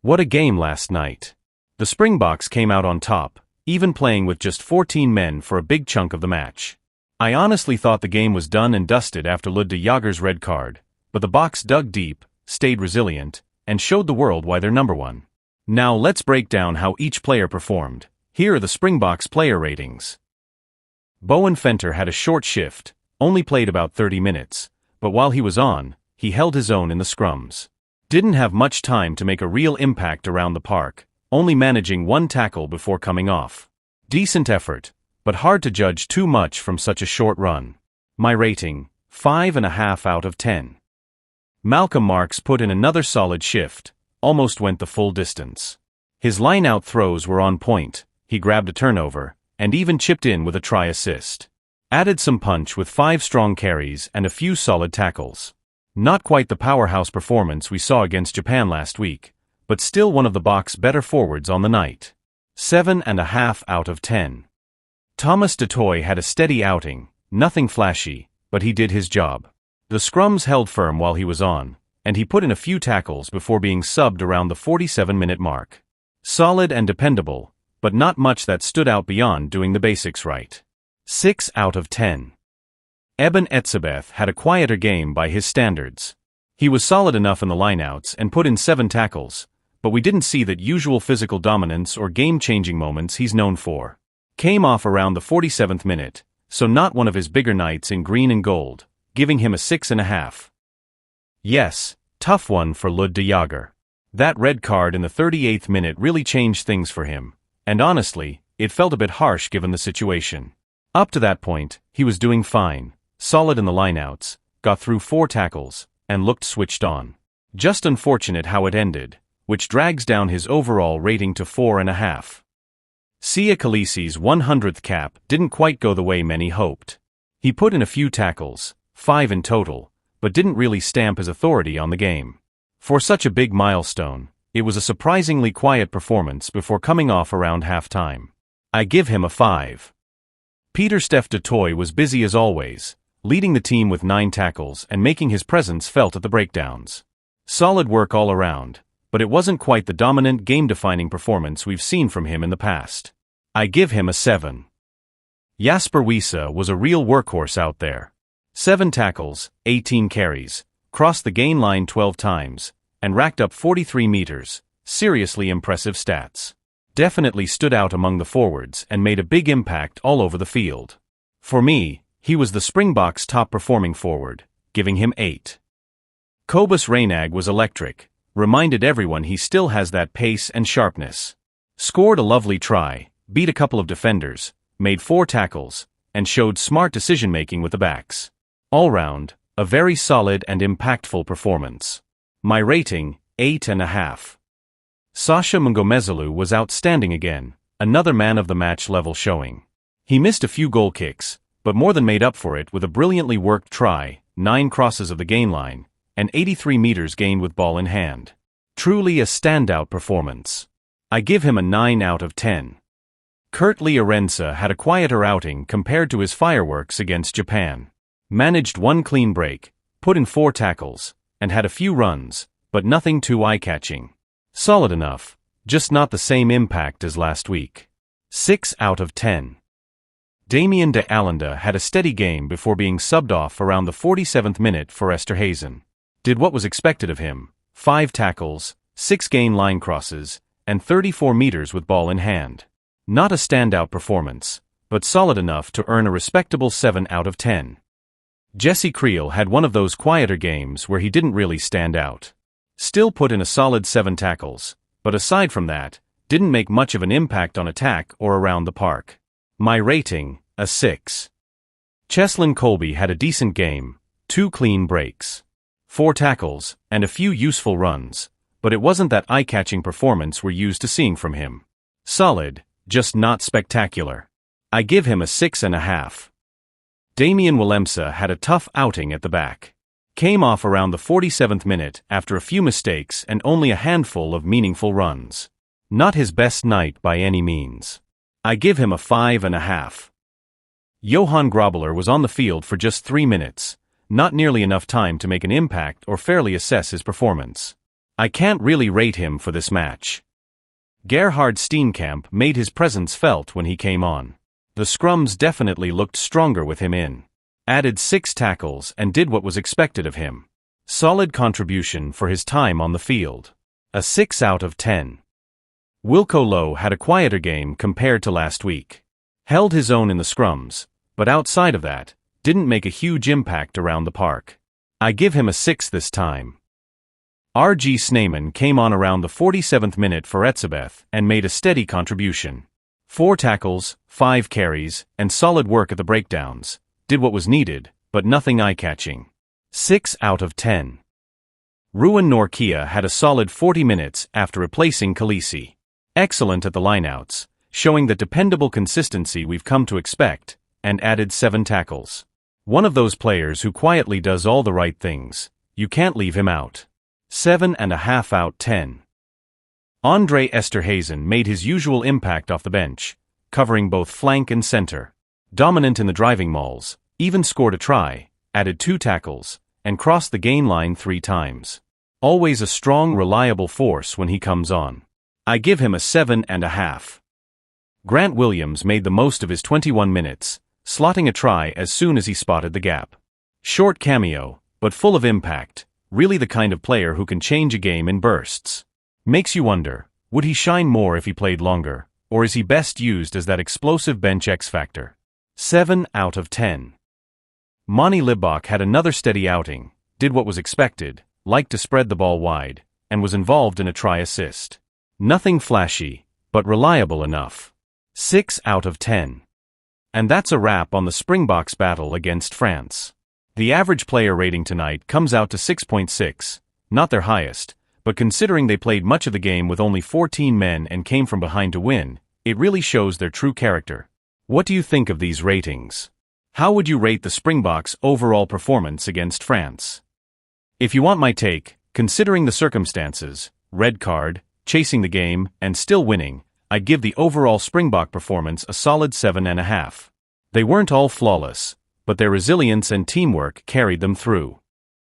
What a game last night. The Springboks came out on top, even playing with just 14 men for a big chunk of the match. I honestly thought the game was done and dusted after Lood de Jager's red card, but the Boks dug deep, stayed resilient, and showed the world why they're number one. Now let's break down how each player performed. Here are the Springboks player ratings. Bowen Venter had a short shift, only played about 30 minutes, but while he was on, he held his own in the scrums. Didn't have much time to make a real impact around the park, only managing one tackle before coming off. Decent effort, but hard to judge too much from such a short run. My rating, 5.5 out of 10. Malcolm Marx put in another solid shift, almost went the full distance. His line-out throws were on point, he grabbed a turnover, and even chipped in with a try assist. Added some punch with 5 strong carries and a few solid tackles. Not quite the powerhouse performance we saw against Japan last week, but still one of the Boks' better forwards on the night. 7.5 out of 10. Thomas du Toit had a steady outing, nothing flashy, but he did his job. The scrums held firm while he was on, and he put in a few tackles before being subbed around the 47-minute mark. Solid and dependable, but not much that stood out beyond doing the basics right. 6 out of 10. Eben Etzebeth had a quieter game by his standards. He was solid enough in the lineouts and put in 7 tackles, but we didn't see that usual physical dominance or game-changing moments he's known for. Came off around the 47th minute, so not one of his bigger nights in green and gold, giving him a 6.5. Yes, tough one for Lood de Jager. That red card in the 38th minute really changed things for him, and honestly, it felt a bit harsh given the situation. Up to that point, he was doing fine, solid in the lineouts, got through 4 tackles, and looked switched on. Just unfortunate how it ended, which drags down his overall rating to 4.5. Siya Kolisi's 100th cap didn't quite go the way many hoped. He put in a few tackles, 5 in total, but didn't really stamp his authority on the game. For such a big milestone, it was a surprisingly quiet performance before coming off around halftime. I give him a 5. Pieter-Steph du Toit was busy as always, leading the team with 9 tackles and making his presence felt at the breakdowns. Solid work all around, but it wasn't quite the dominant game-defining performance we've seen from him in the past. I give him a 7. Jasper Wiese was a real workhorse out there. 7 tackles, 18 carries, crossed the gain line 12 times, and racked up 43 meters, seriously impressive stats. Definitely stood out among the forwards and made a big impact all over the field. For me, he was the Springboks' top-performing forward, giving him 8. Cobus Reinagh was electric, reminded everyone he still has that pace and sharpness. Scored a lovely try, beat a couple of defenders, made 4 tackles, and showed smart decision-making with the backs. All round, a very solid and impactful performance. My rating, 8.5. Sacha Mngomezulu was outstanding again, another man-of-the-match level showing. He missed a few goal kicks, but more than made up for it with a brilliantly worked try, 9 crosses of the gain line, and 83 meters gained with ball in hand. Truly a standout performance. I give him a 9 out of 10. Kurt Leorenza had a quieter outing compared to his fireworks against Japan. Managed 1 clean break, put in 4 tackles, and had a few runs, but nothing too eye-catching. Solid enough, just not the same impact as last week. 6 out of 10. Damian de Allende had a steady game before being subbed off around the 47th minute for Esterhuizen. Did what was expected of him, 5 tackles, 6 gain line crosses, and 34 meters with ball in hand. Not a standout performance, but solid enough to earn a respectable 7 out of 10. Jesse Creel had one of those quieter games where he didn't really stand out. Still put in a solid 7 tackles, but aside from that, didn't make much of an impact on attack or around the park. My rating, a 6. Cheslin Kolbe had a decent game, 2 clean breaks, 4 tackles, and a few useful runs, but it wasn't that eye-catching performance we're used to seeing from him. Solid, just not spectacular. I give him a 6.5. Damian Willemse had a tough outing at the back. Came off around the 47th minute after a few mistakes and only a handful of meaningful runs. Not his best night by any means. I give him a 5.5. Johan Grobbelaar was on the field for just 3 minutes, not nearly enough time to make an impact or fairly assess his performance. I can't really rate him for this match. Gerhard Steenkamp made his presence felt when he came on. The scrums definitely looked stronger with him in. Added 6 tackles and did what was expected of him. Solid contribution for his time on the field. A 6 out of 10. Wilco Louw had a quieter game compared to last week. Held his own in the scrums, but outside of that, didn't make a huge impact around the park. I give him a 6 this time. RG Snyman came on around the 47th minute for Etzebeth and made a steady contribution. 4 tackles, 5 carries, and solid work at the breakdowns. Did what was needed, but nothing eye-catching. 6 out of 10. Ruan Norkia had a solid 40 minutes after replacing Khaleesi. Excellent at the lineouts, showing the dependable consistency we've come to expect, and added 7 tackles. One of those players who quietly does all the right things. You can't leave him out. 7.5 out 10. Andre Esterhazen made his usual impact off the bench, covering both flank and center. Dominant in the driving mauls, even scored a try, added 2 tackles, and crossed the gain line 3 times. Always a strong, reliable force when he comes on. I give him a 7.5. Grant Williams made the most of his 21 minutes, slotting a try as soon as he spotted the gap. Short cameo, but full of impact, really the kind of player who can change a game in bursts. Makes you wonder, would he shine more if he played longer, or is he best used as that explosive bench X-factor? 7 out of 10. Mani Libbok had another steady outing, did what was expected, liked to spread the ball wide, and was involved in a try assist. Nothing flashy, but reliable enough. 6 out of 10. And that's a wrap on the Springboks battle against France. The average player rating tonight comes out to 6.6, not their highest, but considering they played much of the game with only 14 men and came from behind to win, it really shows their true character. What do you think of these ratings? How would you rate the Springboks' overall performance against France? If you want my take, considering the circumstances, red card, chasing the game, and still winning, I'd give the overall Springbok performance a solid 7.5. They weren't all flawless, but their resilience and teamwork carried them through.